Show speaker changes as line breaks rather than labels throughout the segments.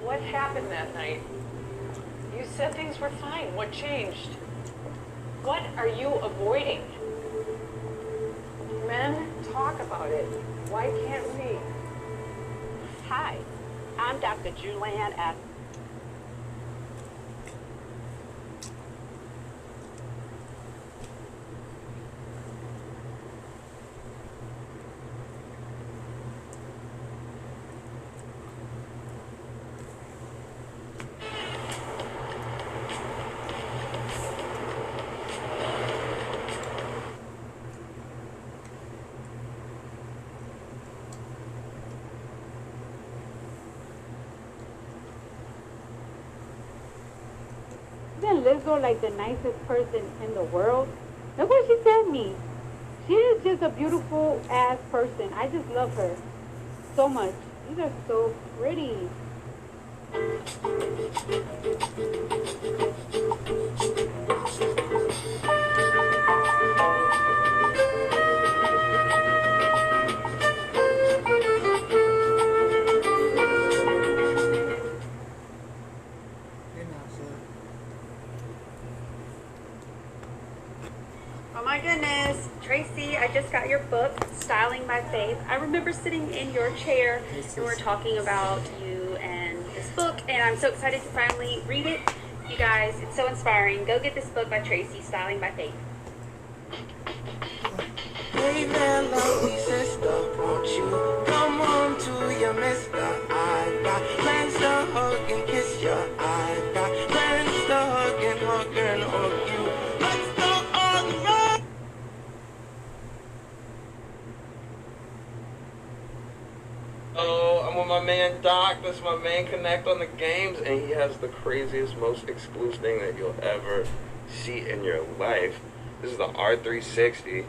What happened that night? You said things were fine. What changed? What are you avoiding? Men, talk about it. Why can't we?
Hi, I'm Dr. Julianne at Isn't Lizzo like the nicest person in the world? Look what she sent me. She is just a beautiful ass person. I just love her so much. These are so pretty.
Oh my goodness, Tracy, I just got your book, Styling by Faith. I remember sitting in your chair and we're talking about you and this book, and I'm so excited to finally read it. You guys, it's so inspiring. Go get this book by Tracy, Styling by Faith.
Hey there, lovely sister, won't you come on to your mister? I got plans to hug and kiss you. I got plans to hug and hug you. Let's go on the road.
Oh, I'm with my man Doc. That's my man Connect on the games, and he has the craziest, most exclusive thing that you'll ever see in your life. This is the R360.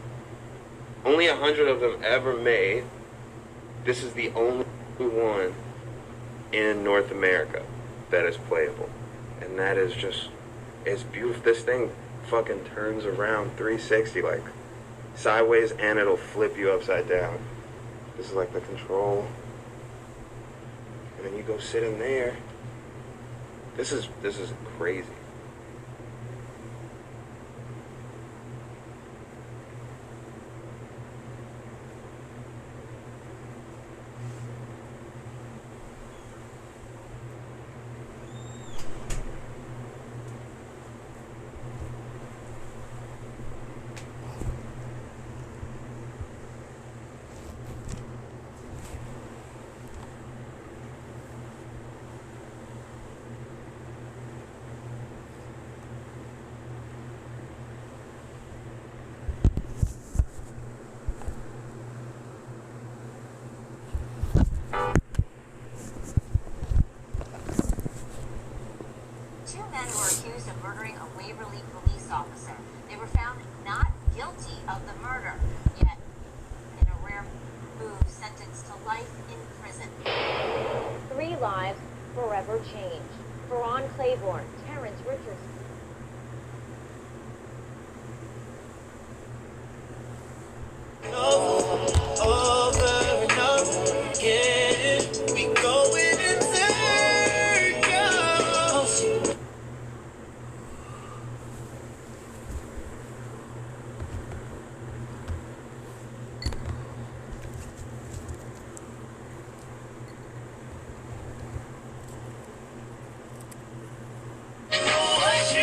Only 100 of them ever made. This is the only one in North America that is playable. And that is just, it's beautiful. This thing fucking turns around 360, like sideways, and it'll flip you upside down. This is like the control. And then you go sit in there. This is crazy.
Two men were accused of murdering a Waverly police officer. They were found not guilty of the murder, yet, in a rare move, sentenced to life in prison.
3 lives forever changed. For Ron Claiborne, Terrence Richardson.
Over and over again, we go in circles. Oh,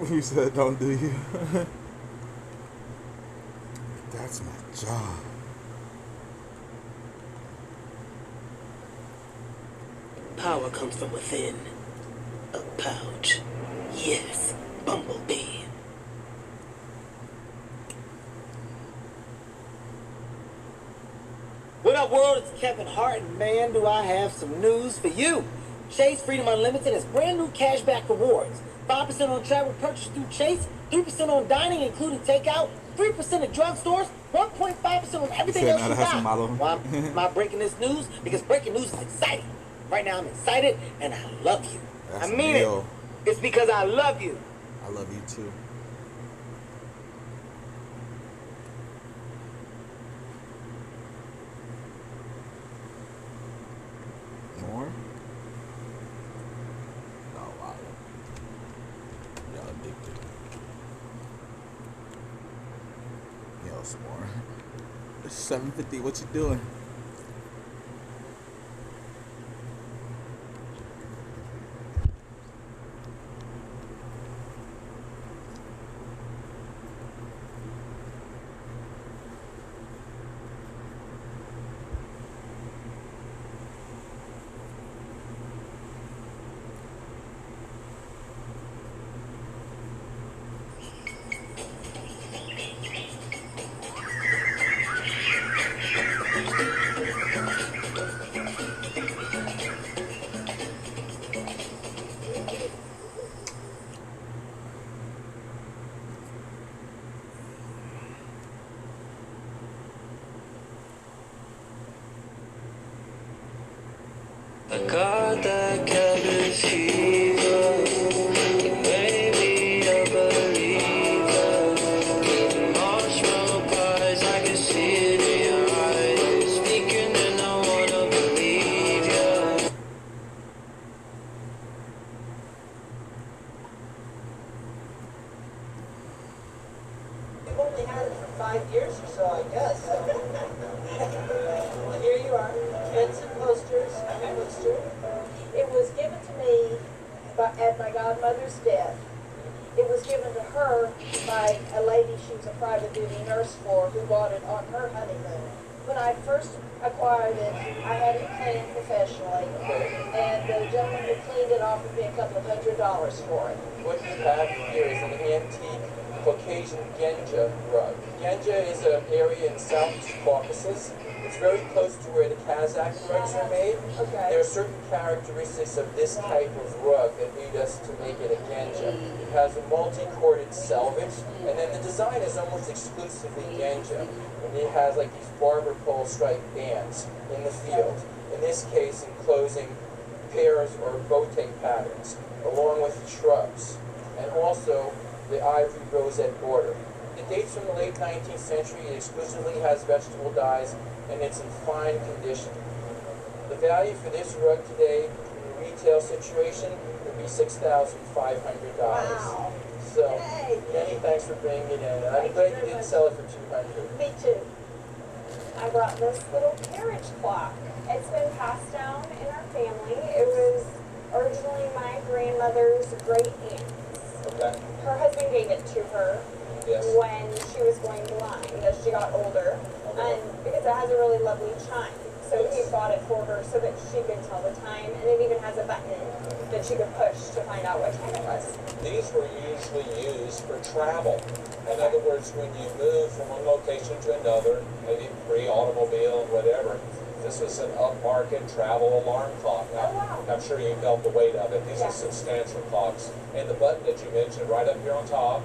You said don't do you. That's my job.
Power comes from within. A pouch. Yes, Bumblebee.
What up, world? It's Kevin Hart, and man, do I have some news for you. Chase Freedom Unlimited has brand new cashback rewards. 5% on travel purchase through Chase, 3% on dining, including takeout, 3% at drugstores, 1.5% on everything else you buy. Why am I breaking this news? Because breaking news is exciting. Right now I'm excited, and I love you. I mean it. It's because I love you.
I love you too. More? Oh wow. Y'all addicted. Yo, some more. It's 7:50. What you doing?
I got that cabin fever. Maybe a believer. Marshmallow pies, I can see it in your eyes. Speaking and I wanna believe ya.
You've only had it for 5 years or so, I guess. Well, here you are. Benson posters. I'm a poster. It was given to me at my godmother's death. It was given to her by a lady she was a private duty nurse for who bought it on her honeymoon. When I first acquired it, I had it cleaned professionally, and the gentleman who cleaned it offered me a couple of $100 for it.
What you have here is an antique Caucasian Genja rug. Genja is an area in Southeast Caucasus. It's very close to where the Kazakh rugs are made.
Okay.
There are certain characteristics of this type of rug that lead us to make it a Genja. It has a multi-corded selvage, and then the design is almost exclusively Genja. And it has like these barber pole striped bands in the field. In this case, enclosing pears or botte patterns, along with shrubs, and also the ivory rosette border. It dates from the late 19th century. It exclusively has vegetable dyes, and it's in fine condition. The value for this rug today, in the retail situation, would be $6,500.
Wow.
So,
Yay.
many thanks for bringing it in, and I'm glad you didn't sell it for $200.
Me too. I brought this little carriage clock. It's been passed down in our family. It was originally my grandmother's great aunt.
Okay.
Her husband gave it to her when she was going blind as she got older, and because it has a really lovely chime. So he bought it for her so that she could tell the time, and it even has a button that she could push to find out what time it was.
These were usually used for travel. In other words, when you move from one location to another, maybe pre-automobile, whatever, this was an upmarket travel alarm clock. Now, I'm sure you felt the weight of it. These are substantial clocks. And the button that you mentioned right up here on top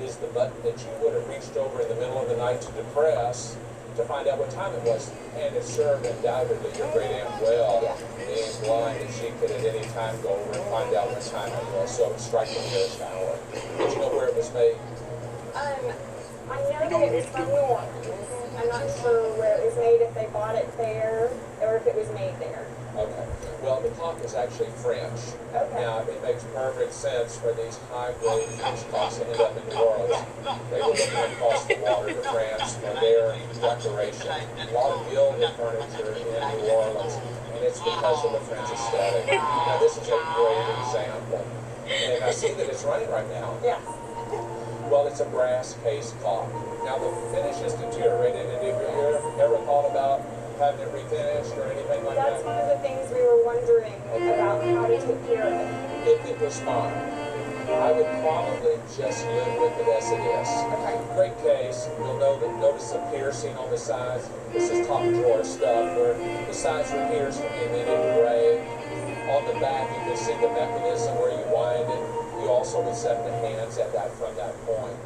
is the button that you would have reached over in the middle of the night to depress to find out what time it was. And it served undoubtedly your great aunt well, being blind, that she could at any time go over and find out what time it was. So it would strike the nearest hour. Did you know where it was made?
I know that it was from New Orleans. I'm not sure where it was made, if they bought it there, or if it was made there.
Okay. Well, the clock is actually French.
Okay.
Now, it makes perfect sense for these high-grade French clocks to end up in New Orleans. They were looking across the water to France for their decoration. A lot of gilded furniture in New Orleans, and it's because of the French aesthetic. Now, this is a great example. And I see that it's running right now.
Yeah.
Well, it's a brass case clock. Now the finish is deteriorated, and have you ever thought about having it refinished or anything like
That's
that?
one of the things we were wondering about how to take care of it.
If it was fine, I would probably just live with it as it is.
Okay.
Great case. You'll notice a piercing on the sides. This is top drawer stuff where the sides are pierced from the emitted ray. On the back, you can see the mechanism where you wind it. You also would set the hands at that from that point.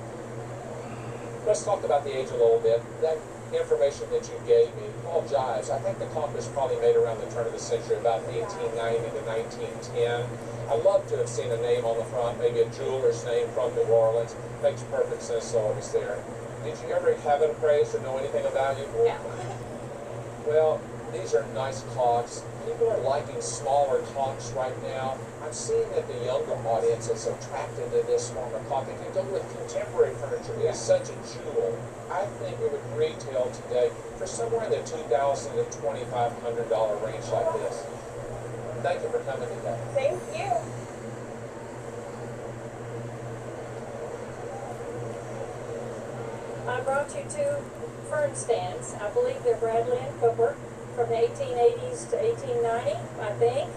Let's talk about the age a little bit. That information that you gave me all jives. I think the clock was probably made around the turn of the century, about 1890 to 1910. I'd love to have seen a name on the front, maybe a jeweler's name from New Orleans. Makes perfect sense, so it's there. Did you ever have it appraised or know anything about it?
Yeah.
Well, these are nice clocks. People are liking smaller clocks right now. I'm seeing that the younger audience is attracted to this smaller clock. If you go with contemporary furniture, it is such a jewel. I think it would retail today for somewhere in the $2,000 to $2,500 range like this. Thank you for coming today.
Thank you. I brought you two fern stands. I believe they're Bradley and Cooper from the 1880s to 1890, I think.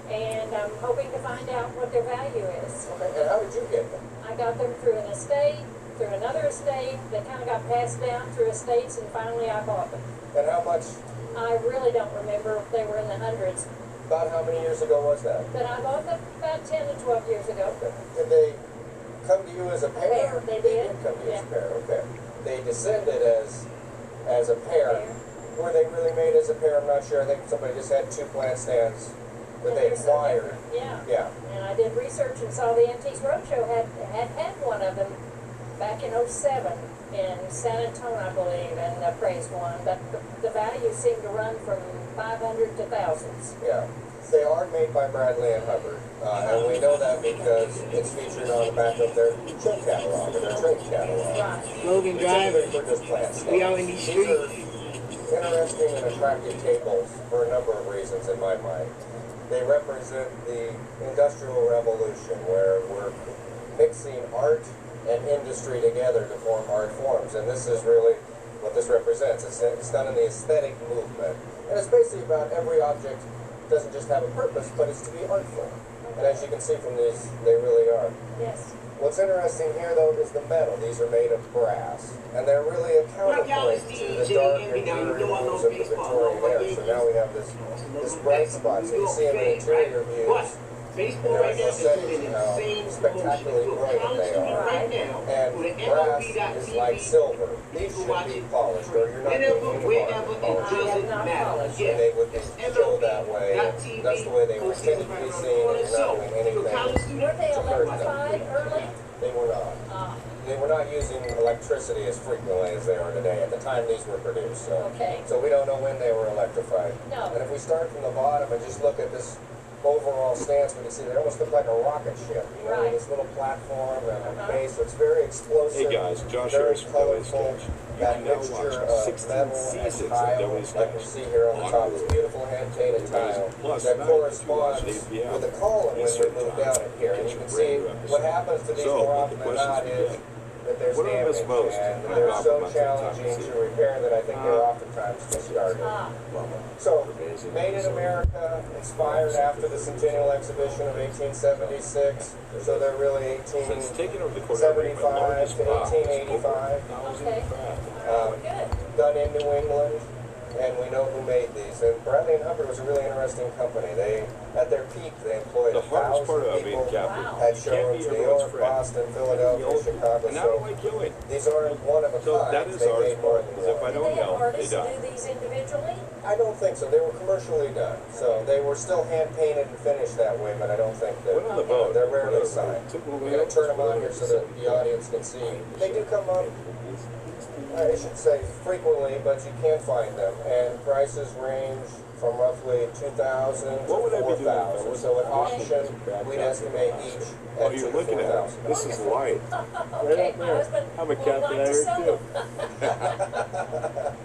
And I'm hoping to find out what their value is.
Okay, and how did you get them?
I got them through an estate, through another estate. They kind of got passed down through estates, and finally I bought them.
And how much?
I really don't remember if they were in the hundreds.
About how many years ago was that?
But I bought them about 10 to 12 years ago.
Did they come to you as a pair?
They did.
Come to you as a pair, okay. They descended as a pair. Were they really made as a pair? I'm not sure. I think somebody just had two plant stands that they acquired.
Yeah.
Yeah.
And I did research and saw the Antiques Roadshow had one of them back in '07 in San Antonio, I believe, and appraised one. But the value seemed to run from 500 to thousands.
Yeah. They are made by Bradley and Hubbard, and we know that because it's featured on the back of their show catalog or their trade catalog.
Right.
Logan Driver,
For just plants.
we out in these streets.
Interesting and attractive tables for a number of reasons in my mind. They represent the Industrial Revolution, where we're mixing art and industry together to form art forms, and this is really what this represents. It's done in the aesthetic movement, and it's basically about every object doesn't just have a purpose, but it's to be artful. And as you can see from these, they really are.
Yes.
What's interesting here, though, is the metal. These are made of brass, and they're really a counterpoint to the dark and dreary rooms of the Victorian era. So now we have this bright spot. So you see in the interior views, and as I said, how spectacularly brilliant they are. And brass is like silver. These should be polished, or you're not getting any polish. And they would be killed that way. That's the way they were intended to be seen, and you're not doing anything
Were they
to hurt them.
electrified early?
They were not. They were not using electricity as frequently as they are today. At the time these were produced. So,
Okay.
so we don't know when they were electrified.
No.
And if we start from the bottom and just look at this overall stance, we can see they almost look like a rocket ship. You know,
Right.
this little platform and a base. So it's very explosive.
Hey guys, Josh
very
Harris from Billy's
colorful.
Sketch. You
That
can now
mixture
watch
of
16
metal and
seasons of
tile,
Billy's
like you
Sketch.
see here on the top, this beautiful hand-painted tile that corresponds with the column when we move down it here. And you can see what happens to these more often than not is that there's
What do I miss
damage,
most
and
about
they're so
my
challenging to repair that I think they're oftentimes discarded. So, made in America, inspired after the Centennial Exhibition of 1876, so they're really
Since taking over the Corvette, my
1875
largest
to
prop is
1885.
Okay.
Done in New England, and we know who made these. And Bradley and Hubbard was a really interesting company. They, at their peak, they employed
The hardest part
1,000
about being
people
captain,
at
you can't
showrooms,
be
New
everyone's
York,
friend.
Boston, Philadelphia, Chicago.
And I don't like killing.
These aren't one of a
So
kind.
that is
They
ours
made more than
because if I
one.
don't
Did they have
yell, they
artists
die.
do these individually?
I don't think so. They were commercially done, so they were still hand painted and finished that way. But I don't think that
Went on the boat.
they're rarely signed.
Typical
We're gonna turn them on here so that the audience can see. They do come up, I should say, frequently, but you can find them, and prices range from roughly $2,000 to
What would I be doing if I
$4,000.
wasn't
So at auction,
bad
we'd
captain?
estimate each
Oh,
at
you're
$2,000 to
looking at it.
$4,000.
This is light.
Okay, my husband
I'm a
would
captain
like to
there
sell
too.
them.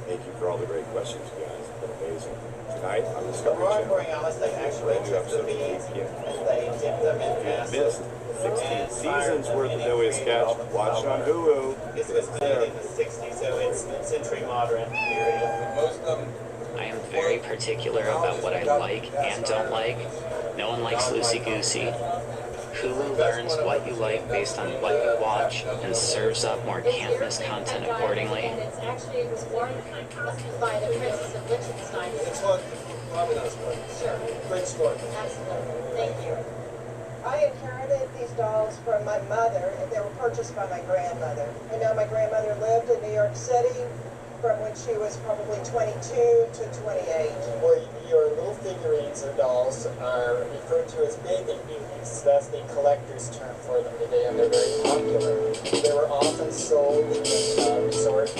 Thank you for all the great questions, you guys. been amazing. Tonight on
The
Discovery
Aurora
Channel,
Borealis, they actually
new
took
episode
the
of 8
bees
p.m.
and they dipped them in
If you
acid.
missed 16
and
seasons
fired
worth of
them
No
and
Ways
created all
Catch,
the
watch it on
flowers.
Hulu.
This was made in the 60s, so it's mid-century modern period.
Most of them.
I am very particular about what I like and don't like. No one likes loosey-goosey. Hulu learns what you like based on what you watch and serves up more can't-miss content accordingly.
And it's actually, it was worn by the Princess of Liechtenstein.
It's what Robin does.
Sure.
Great story.
Absolutely. Thank you.
I inherited these dolls from my mother, and they were purchased by my grandmother. I know my grandmother lived in New York City from when she was probably 22 to 28.
Well, your little figurines or dolls are referred to as baby beauties. That's the collector's term for them today, and they're very popular. They were often sold in resort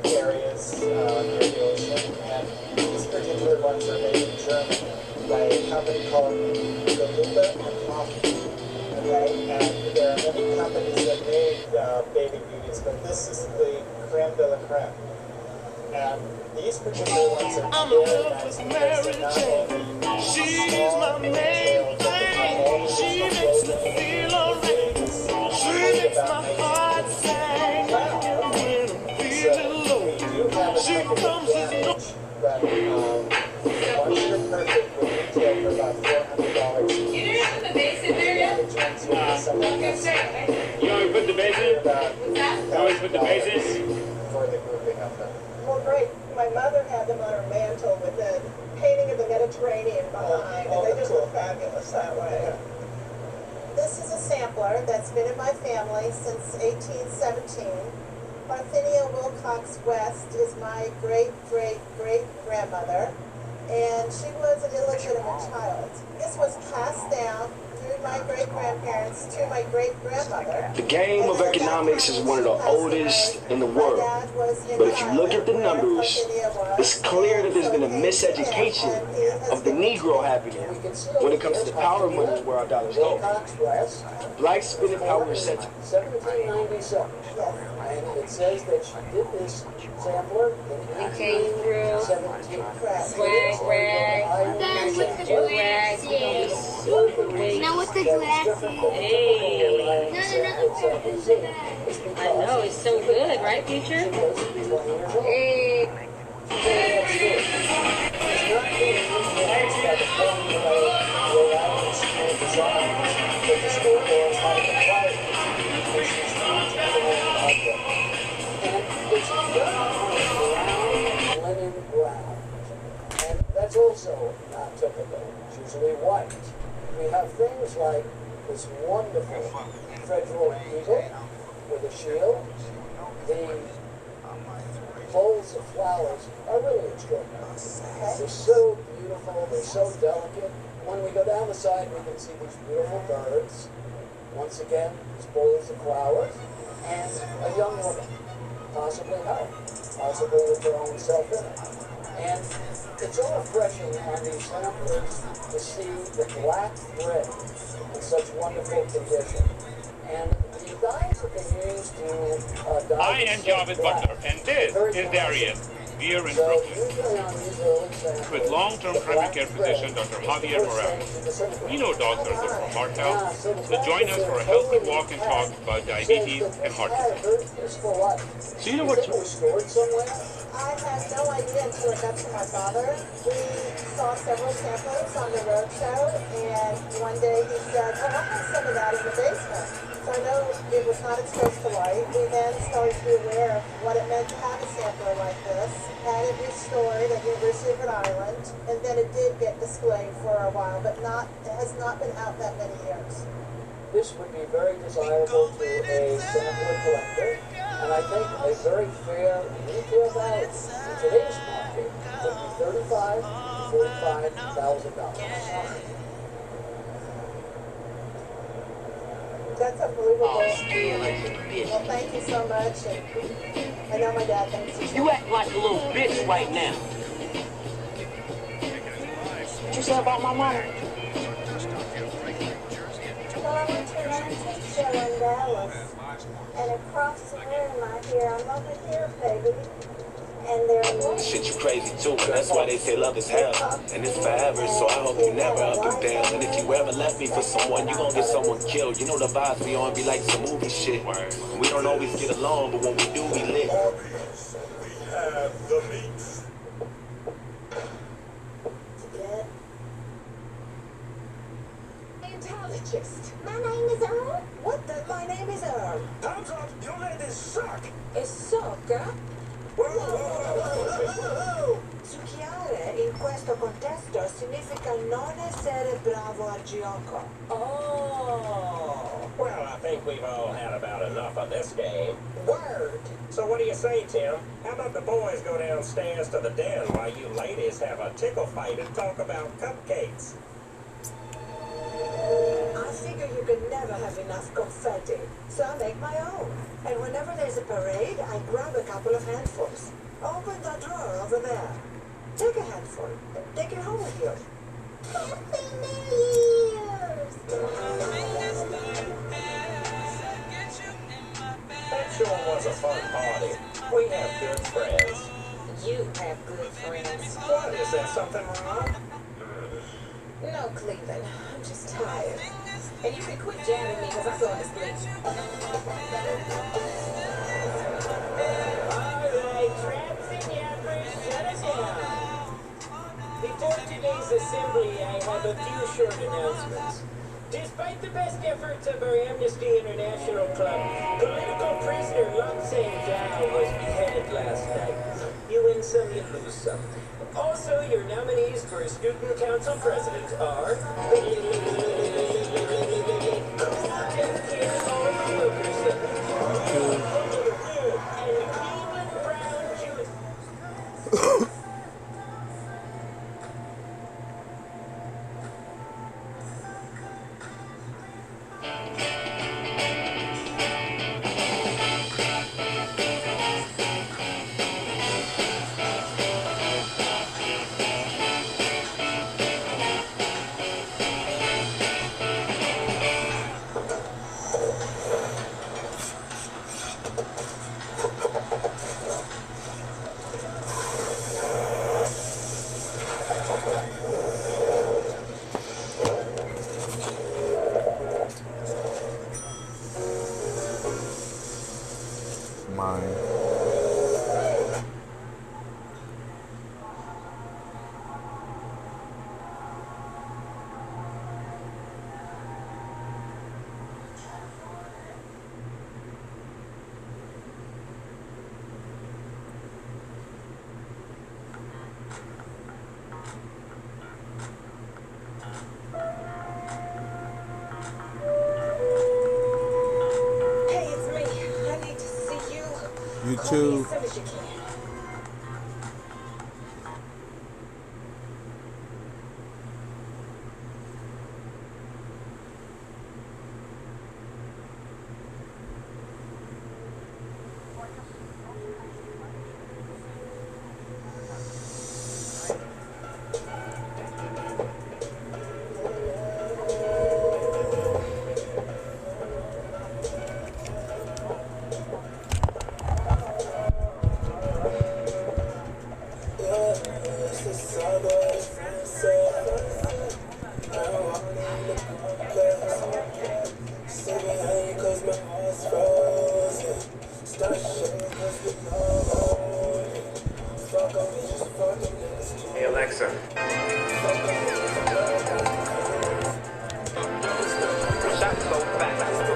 areas near the ocean, and these particular ones are made in Germany by a company called Galula and Hoffman. Okay, and there are many companies that made baby beauties, but this is the creme de la creme. And these particular ones are very nice because they're not only small and detailed, but they have all the
She makes me feel alright. She makes my heart sing. When I'm feeling low, she comes as no.
But once you're perfect, will retail for about $400.
You didn't put the base in there yet?
You always put the base in?
What's
You always put the base in? For the grouping of them.
Well, great. My mother had them on her mantle with the painting of the Mediterranean behind, and they just look fabulous that way. This is a sampler that's been in my family since 1817. Parthenia Wilcox West is my great-great-great-grandmother, and she was an illegitimate child. This was passed down through my great-grandparents to my great-grandmother.
The game of economics is one of the oldest in the world. But if you look at the numbers, it's clear that there's been a miseducation of the Negro happening when it comes to power money where our dollars go. Black spending power is set to
1797. And it says that she did this sampler in 1817.
Now with the glasses. Hey.
I know, it's so good, right, Future? Hey.
Linen brown. And that's also not typical. It's usually white. We have things like this wonderful federal eagle with a shield. The bowls of flowers are really extraordinary. They're so beautiful, they're so delicate. When we go down the side, we can see these beautiful birds. Once again, these bowls of flowers, and a young woman, possibly her, possibly with her own self in it. And it's all refreshing on these samplers to see the black thread in such wonderful condition. And the dyes that they use to dye.
I am Jarvis Butler, and this is Darius, here in Brooklyn, with long-term primary care physician Dr. Javier Morales. We know dogs are good for heart health, so join us for a healthy walk and talk about diabetes and heart disease.
So you know what?
I had no idea until I got to my father. We saw several samplers on the roadshow, and one day he said, "Oh, I have some of that in the basement." So I know it was not exposed to light. We then started to be aware of what it meant to have a sampler like this, had it restored at University of Rhode Island, and then it did get displayed for a while, but it has not been out that many years.
This would be very desirable to a sampler collector, and I think a very fair retail value in today's market would be $35,000 to $45,000.
That's unbelievable. Well, thank you so much, and I know my dad thinks it's
You act like a little bitch right now. What you say about my mama?
Well, I went to an antique show in Dallas, and across the room I hear, "I'm over here, baby."
and their
This shit you crazy too, and that's why they say love is hell. And it's forever, so I hope you never up and down. And if you ever left me for someone, you gon' get someone killed. You know the vibes we on be like some movie shit. We don't always get along, but when we do, we lit.
Have the meat.
Scientologist. My name is Earl. What the? My name is Earl.
Time's up. Your land is suck.
È socca? Whoa. Succhiare in questo contesto significa non essere bravo al gioco.
Oh. Well, I think we've all had about enough of this game.
Word.
So what do you say, Tim? How about the boys go downstairs to the den while you ladies have a tickle fight and talk about cupcakes?
I figure you can never have enough confetti, so I make my own. And whenever there's a parade, I grab a couple of handfuls. Open the drawer over there. Take a handful. Take it home with you. Happy New Year's!
That sure was a fun party. We have good friends.
You have good friends.
What, is there something wrong?
No, Cleveland. I'm just tired. And you can quit jamming me because I'm going to sleep.
Alright, traps and yappers, shut it down. Before today's assembly, I have a few short announcements. Despite the best efforts of our Amnesty International Club, political prisoner Lung Zhao was beheaded last night. You win some, you lose some. Also, your nominees for student council president are...
Mine.
Hey, it's me. I need to see you.
You
Call me
too.
as soon as you can.
Hey Alexa. Shot so fast.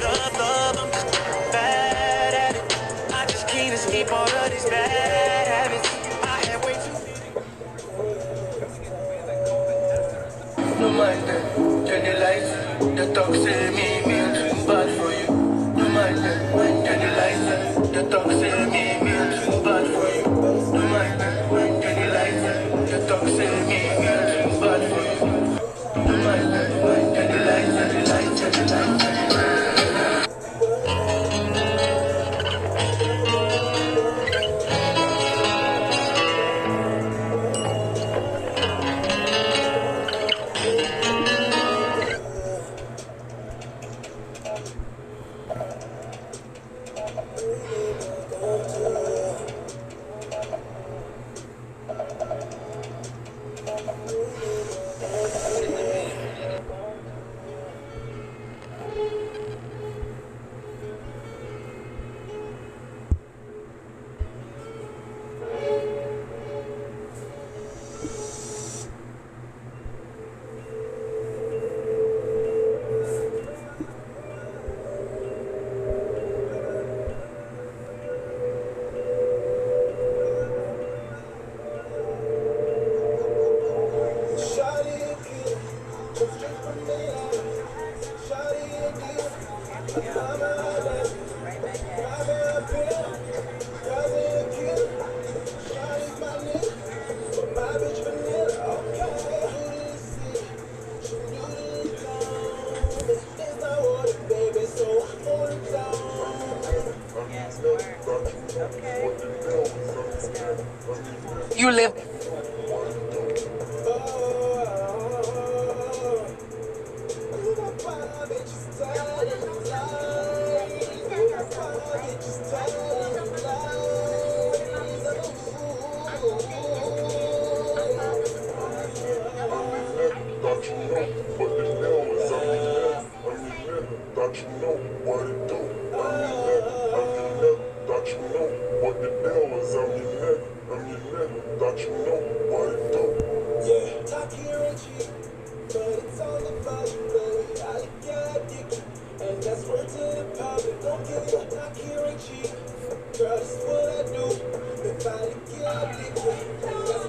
Love, I'm just bad at it. I just can't escape all of these bad habits. I have way too many. No mind them, turn the lights. The talk say me I'm too bad for you. No mind them, turn the lights. The talk say me I'm too bad for you. No mind them, turn the lights. The talk say me I'm too bad for you. No mind them, turn the lights, turn the lights, turn the lights, turn the lights.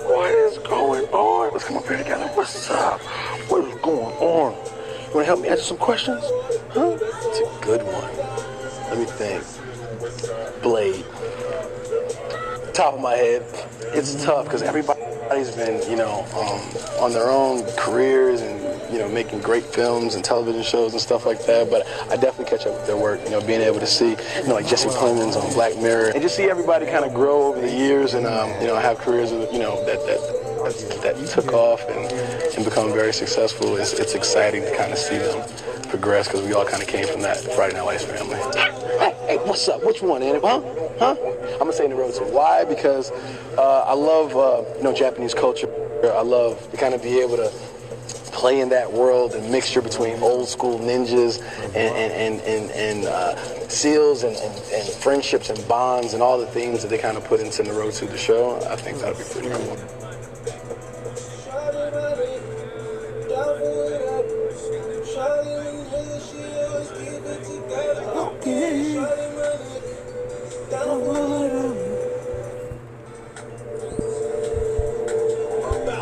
What is going on? Let's come up here together. What's up? What is going on? You want to help me answer some questions? Huh? It's a good one. Let me think. Blade. Top of my head. It's tough because everybody's been, on their own careers and, making great films and television shows and stuff like that. But I definitely catch up with their work, being able to see, like Jesse Plemons on Black Mirror, and just see everybody kind of grow over the years and, have careers, that took off and become very successful. It's exciting to kind of see them progress because we all kind of came from that Friday Night Lights family. Hey, what's up? Which one, Annie? Huh? I'm gonna say in the road. So why? Because I love, Japanese culture. I love to kind of be able to play in that world and mixture between old school ninjas and seals and friendships and bonds and all the things that they kind of put into the road to the show. I think that'd be pretty cool.
Okay.